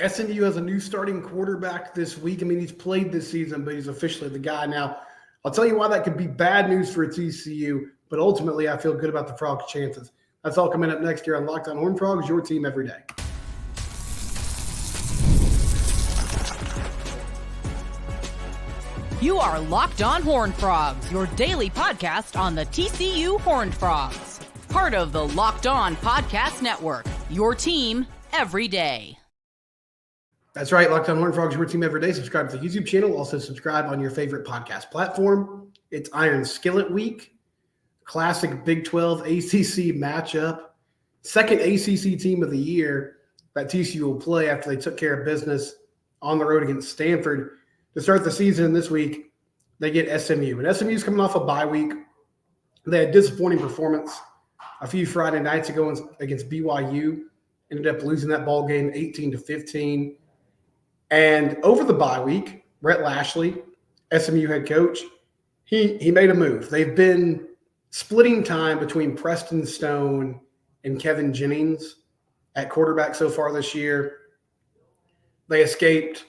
SMU has a new starting quarterback this week. I mean, he's played this season, but he's officially the guy now. I'll tell you why that could be bad news for TCU, but ultimately I feel good about the Frogs' chances. That's all coming up next year on Locked On Horned Frogs, your team every day. You are Locked On Horned Frogs, your daily podcast on the TCU Horned Frogs. Part of the Locked On Podcast Network, your team every day. That's right, Locked On Horned Frogs, your team every day. Subscribe to the YouTube channel. Also subscribe on your favorite podcast platform. It's Iron Skillet week. Classic Big 12 ACC matchup. Second ACC team of the year that TCU will play after they took care of business on the road against Stanford. To start the season this week, they get SMU. And SMU's coming off a bye week. They had disappointing performance a few Friday nights ago against BYU. Ended up losing that ball game 18-15. And over the bye week, Brett Lashley, SMU head coach, he made a move. They've been splitting time between Preston Stone and Kevin Jennings at quarterback so far this year. They escaped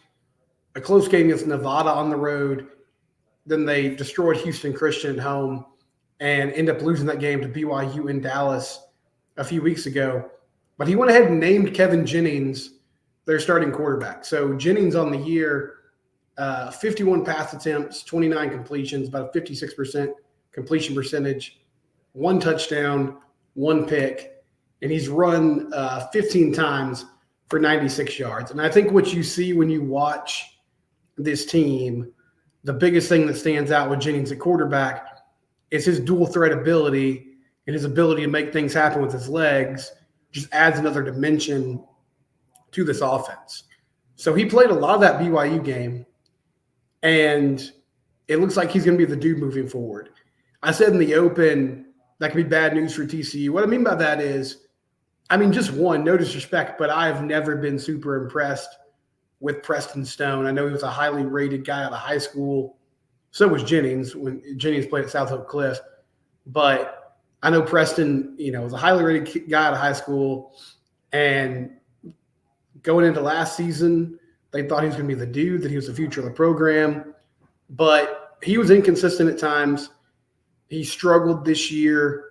a close game against Nevada on the road. Then they destroyed Houston Christian at home and ended up losing that game to BYU in Dallas a few weeks ago. But he went ahead and named Kevin Jennings their starting quarterback. So Jennings on the year, 51 pass attempts, 29 completions, about a 56% completion percentage, 1 touchdown, 1 pick, and he's run 15 times for 96 yards. And I think what you see when you watch this team, the biggest thing that stands out with Jennings at quarterback is his dual threat ability and his ability to make things happen with his legs. Just adds another dimension to this offense. So he played a lot of that BYU game, and it looks like he's going to be the dude moving forward. I said in the open that could be bad news for TCU. What I mean by that is, just one, no disrespect, but I've never been super impressed with Preston Stone. I know he was a highly rated guy out of high school. So was Jennings when Jennings played at South Oak Cliff. But I know Preston, was a highly rated guy out of high school. And going into last season, they thought he was going to be the dude, that he was the future of the program. But he was inconsistent at times. He struggled this year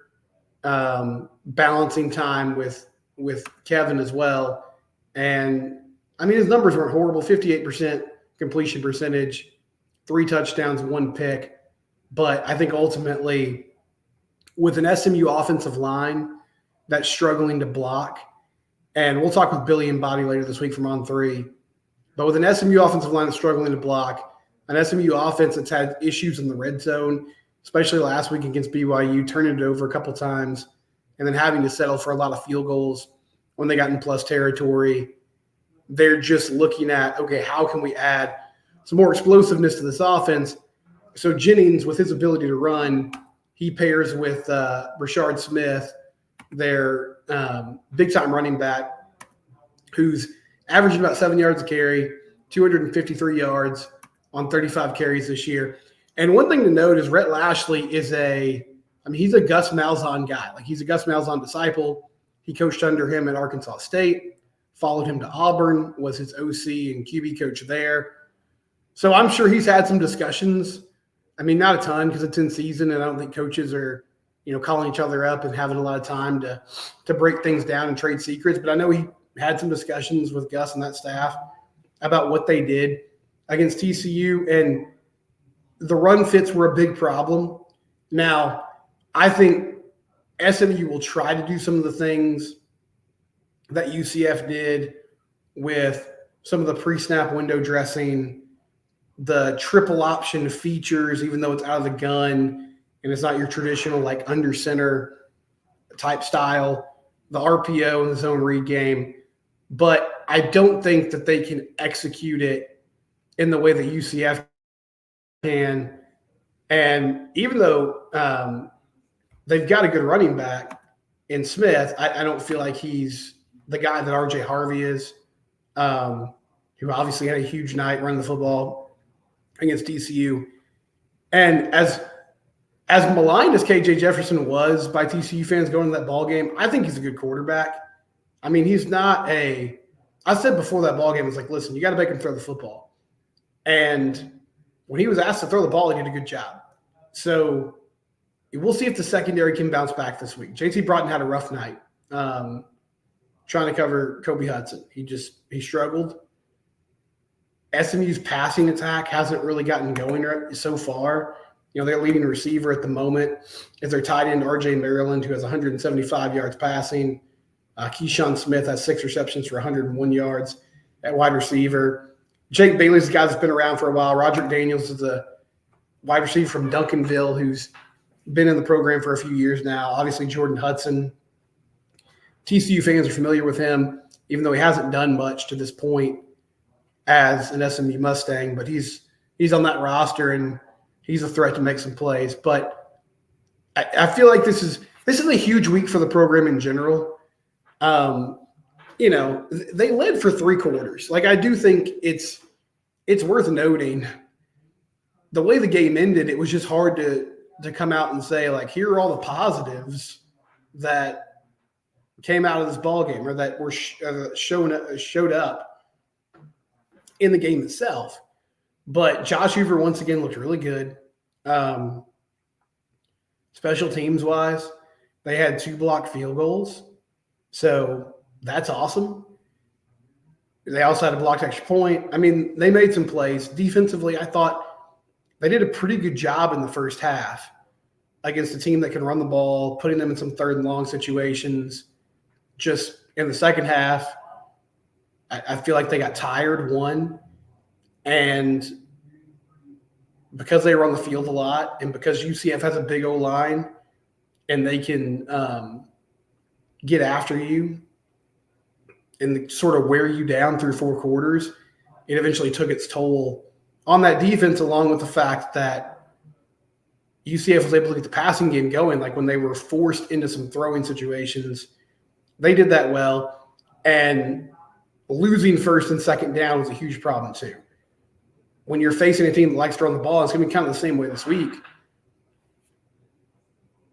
balancing time with Kevin as well. And his numbers weren't horrible, 58% completion percentage, 3 touchdowns, 1 pick. But I think ultimately with an SMU offensive line that's struggling to block, and we'll talk with Billy and Bobby later this week from On 3, but with an SMU offensive line that's struggling to block, an SMU offense that's had issues in the red zone, especially last week against BYU, turning it over a couple times, and then having to settle for a lot of field goals when they got in plus territory. They're just looking at, okay, how can we add some more explosiveness to this offense? So Jennings, with his ability to run, he pairs with Rashard Smith, their big-time running back, who's averaging about 7 yards a carry, 253 yards on 35 carries this year. And one thing to note is Rhett Lashley is he's a Gus Malzahn guy. He's a Gus Malzahn disciple. He coached under him at Arkansas State. Followed him to Auburn, was his OC and QB coach there. So I'm sure he's had some discussions. Not a ton because it's in season, and I don't think coaches are, calling each other up and having a lot of time to break things down and trade secrets. But I know he had some discussions with Gus and that staff about what they did against TCU, and the run fits were a big problem. Now, I think SMU will try to do some of the things that UCF did with some of the pre-snap window dressing, the triple option features, even though it's out of the gun and it's not your traditional under center type style, the RPO and the zone read game. But I don't think that they can execute it in the way that UCF can. And even though they've got a good running back in Smith, I don't feel like he's the guy that RJ Harvey is, who obviously had a huge night running the football against TCU. And as maligned as KJ Jefferson was by TCU fans going to that ball game, I think he's a good quarterback. He's not I I said before that ball game, I was like, listen, you got to make him throw the football. And when he was asked to throw the ball, he did a good job. So we'll see if the secondary can bounce back this week. JT Broughton had a rough night trying to cover Kobe Hudson. He struggled. SMU's passing attack hasn't really gotten going so far. Their leading receiver at the moment is their tight end, RJ Maryland, who has 175 yards passing. Keyshawn Smith has 6 receptions for 101 yards at wide receiver. Jake Bailey's the guy that's been around for a while. Roderick Daniels is a wide receiver from Duncanville who's been in the program for a few years now. Obviously, Jordan Hudson. TCU fans are familiar with him, even though he hasn't done much to this point as an SMU Mustang, but he's on that roster and he's a threat to make some plays. But I feel like this is a huge week for the program in general. They led for 3 quarters. Like, I do think it's worth noting the way the game ended. It was just hard to come out and say, like, here are all the positives that came out of this ball game or that were showed up in the game itself. But Josh Hoover once again looked really good. Special teams wise, they had 2 blocked field goals. So that's awesome. They also had a blocked extra point. I mean, they made some plays. Defensively, I thought they did a pretty good job in the first half against a team that can run the ball, putting them in some 3rd and long situations. Just in the second half, I feel like they got tired, and because they were on the field a lot and because UCF has a big O-line and they can get after you and sort of wear you down through 4 quarters, it eventually took its toll on that defense, along with the fact that UCF was able to get the passing game going. Like when they were forced into some throwing situations, they did that well. And losing 1st and 2nd down was a huge problem too. When you're facing a team that likes throwing the ball, it's going to be kind of the same way this week.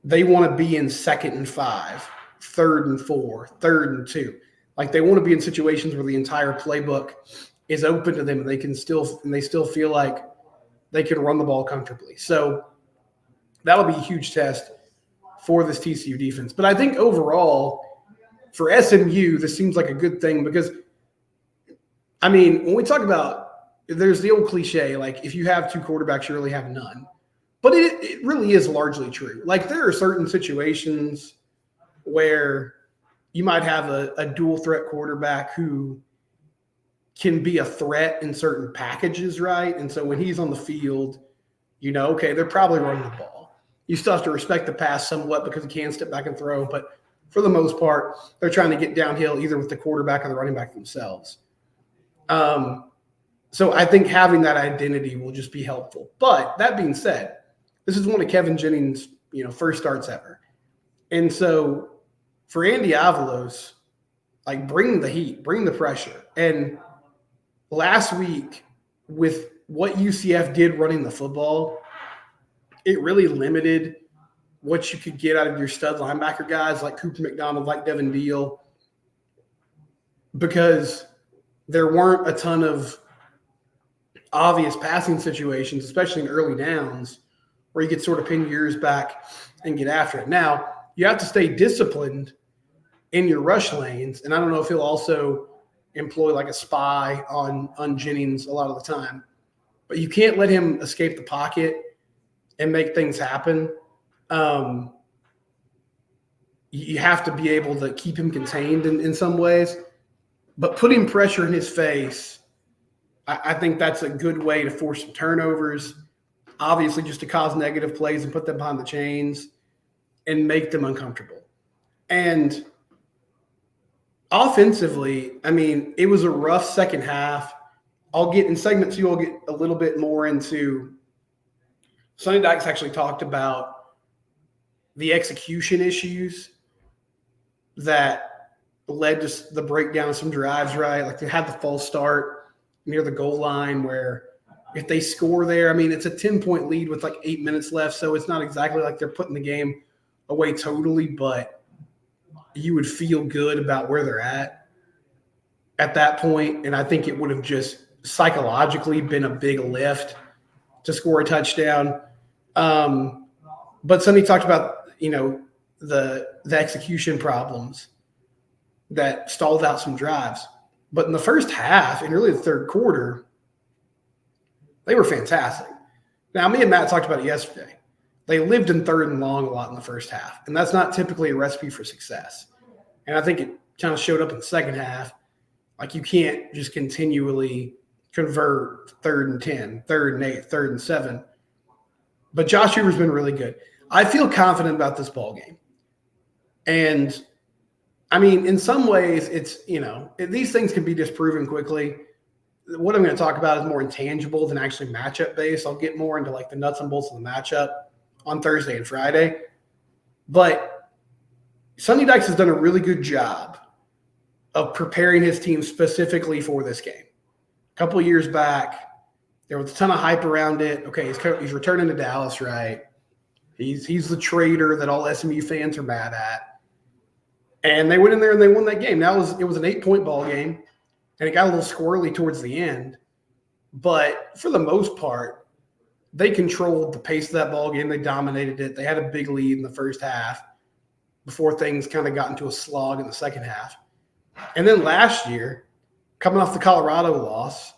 They want to be in 2nd and 5, 3rd and 4, 3rd and 2. Like they want to be in situations where the entire playbook is open to them and they still feel like they can run the ball comfortably. So that'll be a huge test for this TCU defense. But I think overall for SMU, this seems like a good thing because, I mean, when we talk about, there's the old cliche, like if you have 2 quarterbacks, you really have none. But it really is largely true. Like there are certain situations where you might have a dual threat quarterback who can be a threat in certain packages, right? And so when he's on the field, okay, they're probably running the ball. You still have to respect the pass somewhat because he can step back and throw, but for the most part, they're trying to get downhill either with the quarterback or the running back themselves. So I think having that identity will just be helpful. But that being said, this is one of Kevin Jennings' first starts ever. And so for Andy Avalos, like bring the heat, bring the pressure. And last week with what UCF did running the football, it really limited what you could get out of your stud linebacker guys like Cooper McDonald, like Devin Deal, because there weren't a ton of obvious passing situations, especially in early downs, where you could sort of pin your ears back and get after it. Now, you have to stay disciplined in your rush lanes, and I don't know if he'll also employ like a spy on Jennings a lot of the time, but you can't let him escape the pocket and make things happen. You have to be able to keep him contained in some ways, but putting pressure in his face, I think that's a good way to force some turnovers, obviously just to cause negative plays and put them behind the chains and make them uncomfortable. And offensively, I mean, it was a rough second half. I'll get in segment 2, I'll get a little bit more into Sonny Dykes actually talked about the execution issues that led to the breakdown of some drives, right? Like they had the false start near the goal line where if they score there, I mean, it's a 10-point lead with like 8 minutes left. So it's not exactly like they're putting the game away totally, but you would feel good about where they're at. at that point, and I think it would have just psychologically been a big lift to score a touchdown. But Sonny talked about, the execution problems that stalled out some drives. But in the first half and really the third quarter, they were fantastic. Now, me and Matt talked about it yesterday. They lived in third and long a lot in the first half, and that's not typically a recipe for success. And I think it kind of showed up in the second half. Like, you can't just continually convert 3rd and 10, 3rd and 8, 3rd and 7. But Josh Hoover's been really good. I feel confident about this ball game. And, I mean, in some ways, it's, these things can be disproven quickly. What I'm going to talk about is more intangible than actually matchup based. I'll get more into like the nuts and bolts of the matchup on Thursday and Friday. But Sonny Dykes has done a really good job of preparing his team specifically for this game. A couple of years back, there was a ton of hype around it. Okay, he's returning to Dallas, right? He's the traitor that all SMU fans are mad at. And they went in there and they won that game. Now it was an 8-point ball game, and it got a little squirrely towards the end. But for the most part, they controlled the pace of that ball game. They dominated it. They had a big lead in the first half before things kind of got into a slog in the second half. And then last year, coming off the Colorado loss,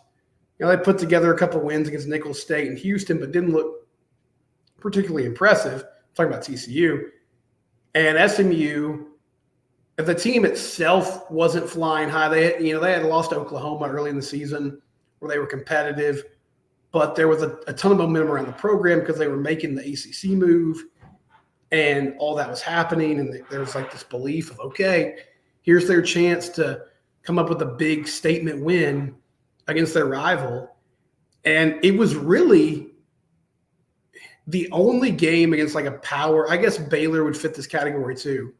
they put together a couple wins against Nicholls State and Houston, but didn't look particularly impressive. I'm talking about TCU. And SMU, the team itself wasn't flying high. They had lost to Oklahoma early in the season where they were competitive, but there was a ton of momentum around the program because they were making the ACC move and all that was happening. And there was like this belief of, okay, here's their chance to come up with a big statement win against their rival. And it was really the only game against like a power. I guess Baylor would fit this category too,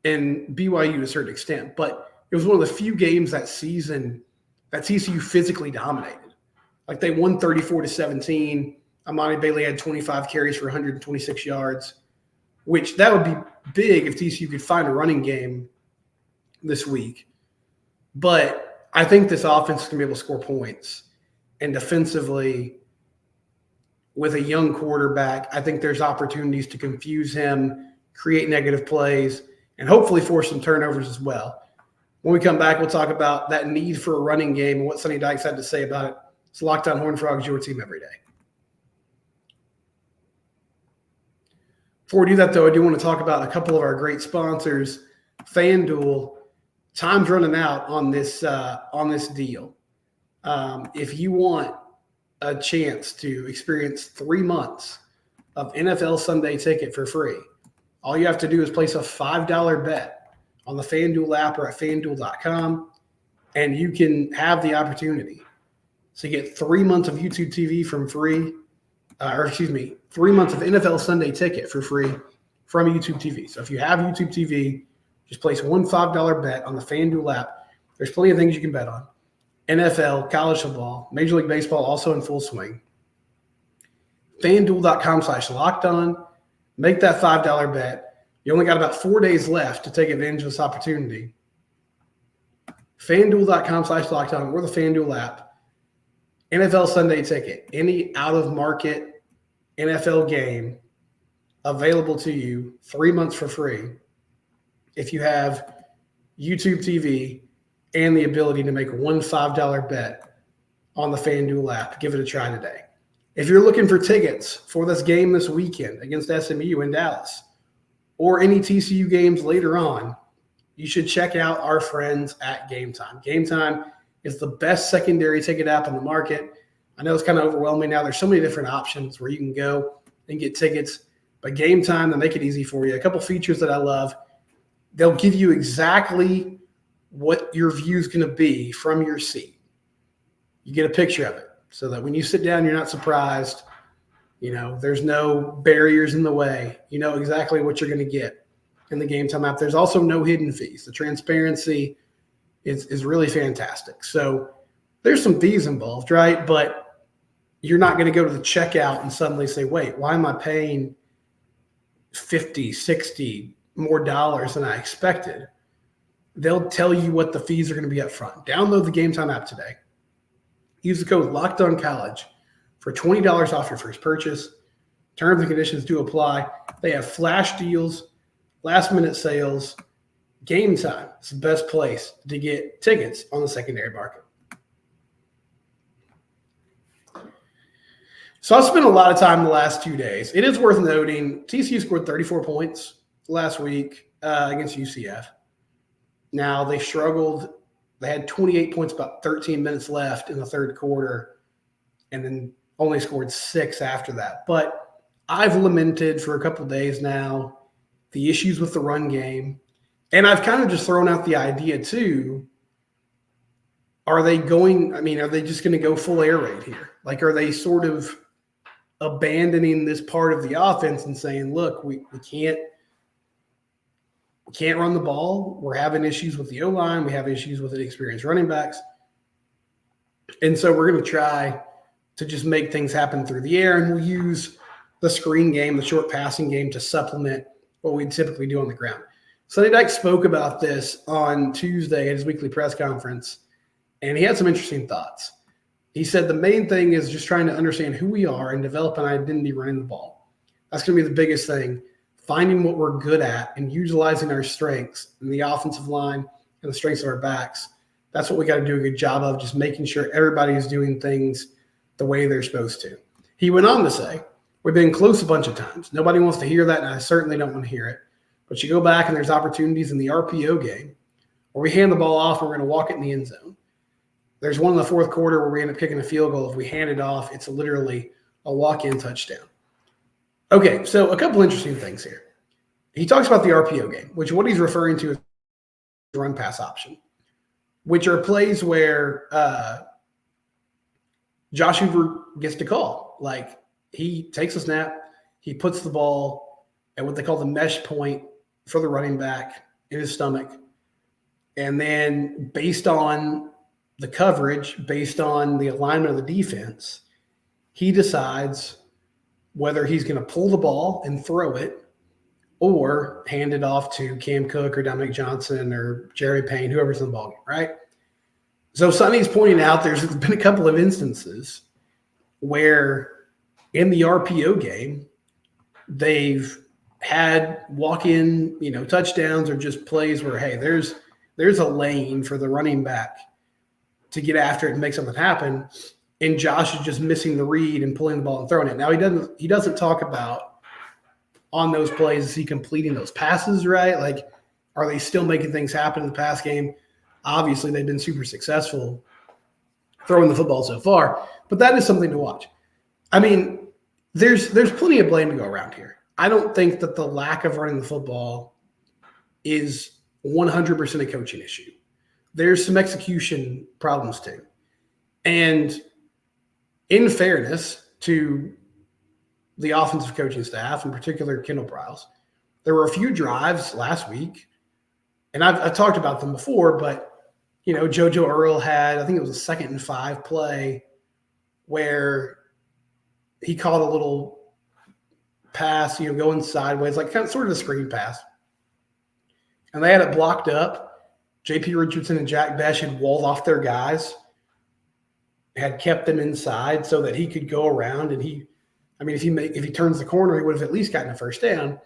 and BYU to a certain extent. But it was one of the few games that season that TCU physically dominated. Like, they won 34-17. Amani Bailey had 25 carries for 126 yards, which that would be big if TCU could find a running game this week. But I think this offense is going to be able to score points. And defensively, with a young quarterback, I think there's opportunities to confuse him, create negative plays, and hopefully force some turnovers as well. When we come back, we'll talk about that need for a running game and what Sonny Dykes had to say about it. It's Locked On Horned Frogs, your team every day. Before we do that, though, I do want to talk about a couple of our great sponsors. FanDuel, time's running out on this deal. If you want a chance to experience 3 months of NFL Sunday Ticket for free, all you have to do is place a $5 bet on the FanDuel app or at FanDuel.com, and you can have the opportunity. So you get 3 months of YouTube TV from free, 3 months of NFL Sunday Ticket for free from YouTube TV. So if you have YouTube TV, just place one $5 bet on the FanDuel app. There's plenty of things you can bet on. NFL, college football, Major League Baseball also in full swing. FanDuel.com/lockedon. Make that $5 bet. You only got about 4 days left to take advantage of this opportunity. FanDuel.com/lockedon or the FanDuel app. NFL Sunday Ticket. Any out-of-market NFL game available to you 3 months for free if you have YouTube TV and the ability to make one $5 bet on the FanDuel app. Give it a try today. If you're looking for tickets for this game this weekend against SMU in Dallas or any TCU games later on, you should check out our friends at Gametime. Gametime is the best secondary ticket app on the market. I know it's kind of overwhelming now. There's so many different options where you can go and get tickets, but Gametime, they make it easy for you. A couple features that I love. They'll give you exactly what your view is going to be from your seat. You get a picture of it so that when you sit down, you're not surprised. There's no barriers in the way. You know exactly what you're going to get in the Gametime app. There's also no hidden fees. The transparency is really fantastic. So there's some fees involved, right? But you're not going to go to the checkout and suddenly say, wait, why am I paying $50, $60 more dollars than I expected? they'll tell you what the fees are going to be up front. Download the Gametime app today. Use the code LOCKEDONCollege for $20 off your first purchase. Terms and conditions do apply. They have flash deals, last-minute sales. Gametime is the best place to get tickets on the secondary market. So I've spent a lot of time the last 2 days. It is worth noting TCU scored 34 points last week against UCF. Now, they struggled. They had 28 points, about 13 minutes left in the third quarter, and then only scored 6 after that. But I've lamented for a couple of days now the issues with the run game. And I've kind of just thrown out the idea, too, are they just going to go full air raid here? Like, are they sort of abandoning this part of the offense and saying, look, we can't run the ball. We're having issues with the O-line. We have issues with inexperienced running backs. And so we're going to try to just make things happen through the air, and we'll use the screen game, the short passing game, to supplement what we typically do on the ground. Sonny Dykes spoke about this on Tuesday at his weekly press conference, and he had some interesting thoughts. He said the main thing is just trying to understand who we are and develop an identity running the ball. That's going to be the biggest thing, finding what we're good at and utilizing our strengths in the offensive line and the strengths of our backs. That's what we got to do a good job of, just making sure everybody is doing things the way they're supposed to. He went on to say, we've been close a bunch of times. Nobody wants to hear that, and I certainly don't want to hear it. But you go back and there's opportunities in the RPO game where we hand the ball off and we're going to walk it in the end zone. There's one in the fourth quarter where we end up kicking a field goal. If we hand it off, it's literally a walk-in touchdown. Okay, so a couple interesting things here. He talks about the RPO game, which what he's referring to is run-pass option, which are plays where Josh Hoover gets to call. Like, he takes a snap, he puts the ball at what they call the mesh point for the running back in his stomach, and then based on the coverage, based on the alignment of the defense, he decides whether he's going to pull the ball and throw it or hand it off to Cam Cook or Dominic Johnson or Jerry Payne, whoever's in the ballgame, right? So Sonny's pointing out there's been a couple of instances where in the RPO game, they've had walk-in, touchdowns or just plays where, hey, there's a lane for the running back to get after it and make something happen, and Josh is just missing the read and pulling the ball and throwing it. Now, he doesn't talk about on those plays, is he completing those passes right? Like, are they still making things happen in the pass game? Obviously, they've been super successful throwing the football so far, but that is something to watch. I mean, there's plenty of blame to go around here. I don't think that the lack of running the football is 100% a coaching issue. There's some execution problems too. And in fairness to the offensive coaching staff, in particular Kendall Briles, there were a few drives last week, and I've talked about them before, but, JoJo Earl had, I think it was a 2nd and 5 play where he caught a little pass, going sideways, like kind of sort of a screen pass. And they had it blocked up. J.P. Richardson and Jack Besh had walled off their guys, had kept them inside so that he could go around. And if he turns the corner, he would have at least gotten a first down.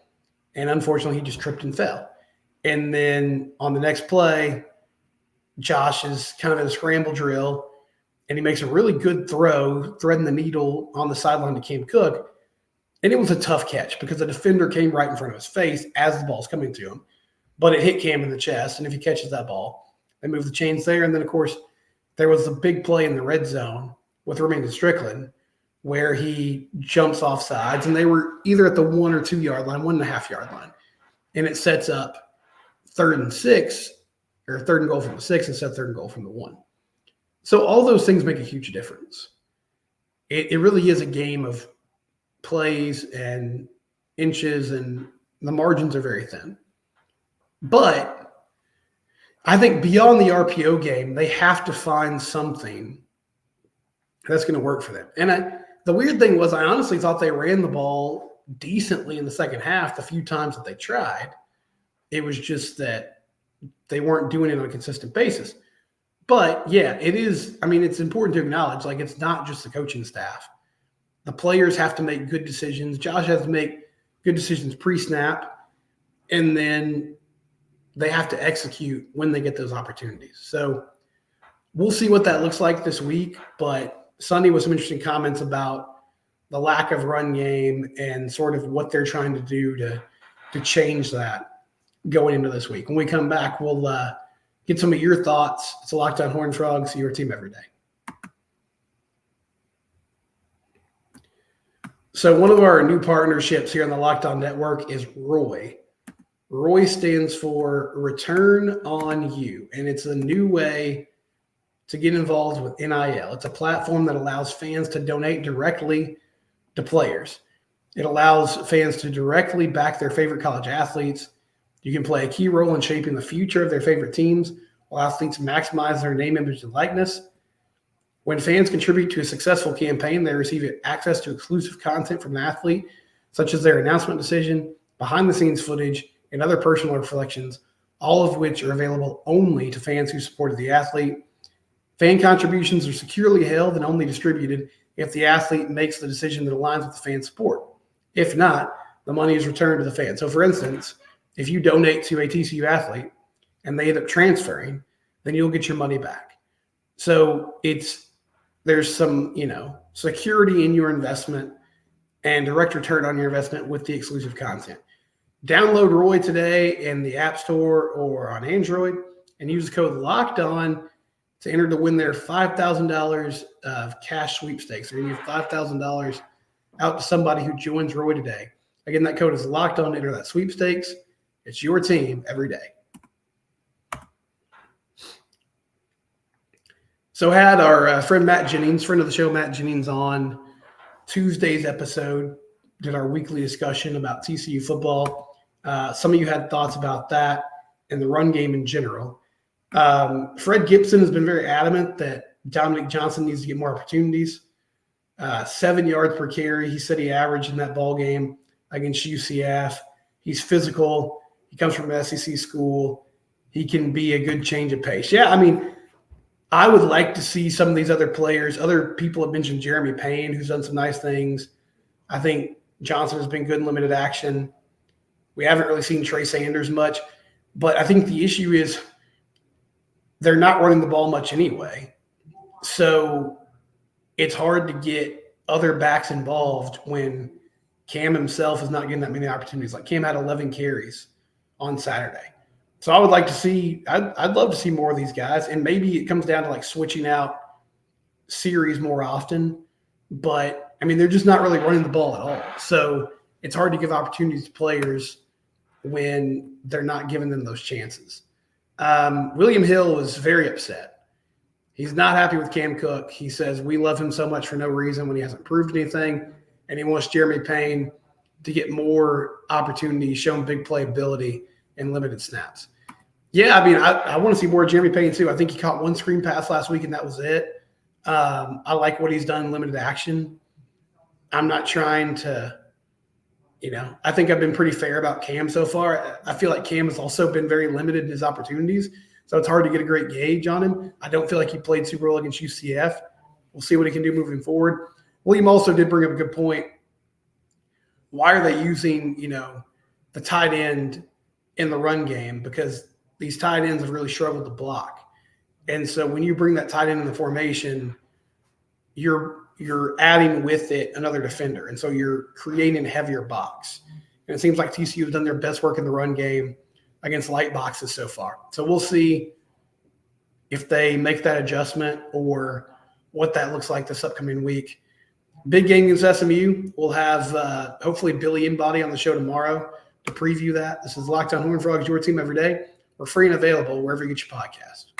And unfortunately, he just tripped and fell. And then on the next play, Josh is kind of in a scramble drill, and he makes a really good throw, threading the needle on the sideline to Cam Cook. And it was a tough catch because the defender came right in front of his face as the ball's coming to him. But it hit Cam in the chest, and if he catches that ball, they move the chains there. And then, of course, there was a big play in the red zone with Remington Strickland where he jumps off sides, and they were either at the 1 or 2 yard line, 1.5 yard line. And it sets up 3rd and 6, or 3rd and goal from the 6 instead of 3rd and goal from the 1. So all those things make a huge difference. It really is a game of plays and inches, and the margins are very thin. But I think beyond the RPO game, they have to find something that's going to work for them. And the weird thing was, I honestly thought they ran the ball decently in the second half the few times that they tried. It was just that they weren't doing it on a consistent basis. But yeah, it is. I mean, it's important to acknowledge, like, it's not just the coaching staff. The players have to make good decisions. Josh has to make good decisions pre-snap, and then they have to execute when they get those opportunities. So we'll see what that looks like this week. But Sonny with some interesting comments about the lack of run game and sort of what they're trying to do to change that going into this week. When we come back, we'll get some of your thoughts. It's a Locked On Horned Frogs, your team every day. So one of our new partnerships here on the Locked On Network is Roy. Roy stands for Return on You, and it's a new way to get involved with NIL. It's a platform that allows fans to donate directly to players. It allows fans to directly back their favorite college athletes. You can play a key role in shaping the future of their favorite teams while athletes maximize their name, image, and likeness. When fans contribute to a successful campaign, they receive access to exclusive content from the athlete, such as their announcement decision, behind-the-scenes footage, and other personal reflections, all of which are available only to fans who supported the athlete. Fan contributions are securely held and only distributed if the athlete makes the decision that aligns with the fan support. If not, the money is returned to the fan. So, for instance, if you donate to a TCU athlete and they end up transferring, then you'll get your money back. So there's some, security in your investment and direct return on your investment with the exclusive content. Download Roy today in the App Store or on Android and use the code LOCKEDON to enter to win their $5,000 of cash sweepstakes. They're going to give $5,000 out to somebody who joins Roy today. Again, that code is LOCKEDON to enter that sweepstakes. It's your team every day. So had our friend Matt Jennings, friend of the show Matt Jennings, on Tuesday's episode, did our weekly discussion about TCU football. Some of you had thoughts about that and the run game in general. Fred Gibson has been very adamant that Dominic Johnson needs to get more opportunities. 7 yards per carry, he said he averaged in that ball game against UCF. He's physical. He comes from an SEC school. He can be a good change of pace. Yeah, I mean, I would like to see some of these other players. Other people have mentioned Jeremy Payne, who's done some nice things. I think Johnson has been good in limited action. We haven't really seen Trey Sanders much. But I think the issue is they're not running the ball much anyway. So it's hard to get other backs involved when Cam himself is not getting that many opportunities. Like Cam had 11 carries on Saturday. So I would like to see – I'd love to see more of these guys. And maybe it comes down to like switching out series more often. But, I mean, they're just not really running the ball at all. So it's hard to give opportunities to players when they're not giving them those chances. William Hill was very upset. He's not happy with Cam Cook. He says, we love him so much for no reason when he hasn't proved anything. And he wants Jeremy Payne to get more opportunities, show him big playability and limited snaps. Yeah, I mean, I want to see more of Jeremy Payne too. I think he caught one screen pass last week and that was it. I like what he's done in limited action. I'm not trying to, I think I've been pretty fair about Cam so far. I feel like Cam has also been very limited in his opportunities, so it's hard to get a great gauge on him. I don't feel like he played super well against UCF. We'll see what he can do moving forward. William also did bring up a good point. Why are they using, the tight end in the run game? Because these tight ends have really struggled to block. And so when you bring that tight end in the formation, you're adding with it another defender. And so you're creating a heavier box. And it seems like TCU has done their best work in the run game against light boxes so far. So we'll see if they make that adjustment or what that looks like this upcoming week. Big game against SMU. We'll have hopefully Billy Embody on the show tomorrow to preview that. This is Locked On Horned Frogs, your team every day. We're free and available wherever you get your podcast.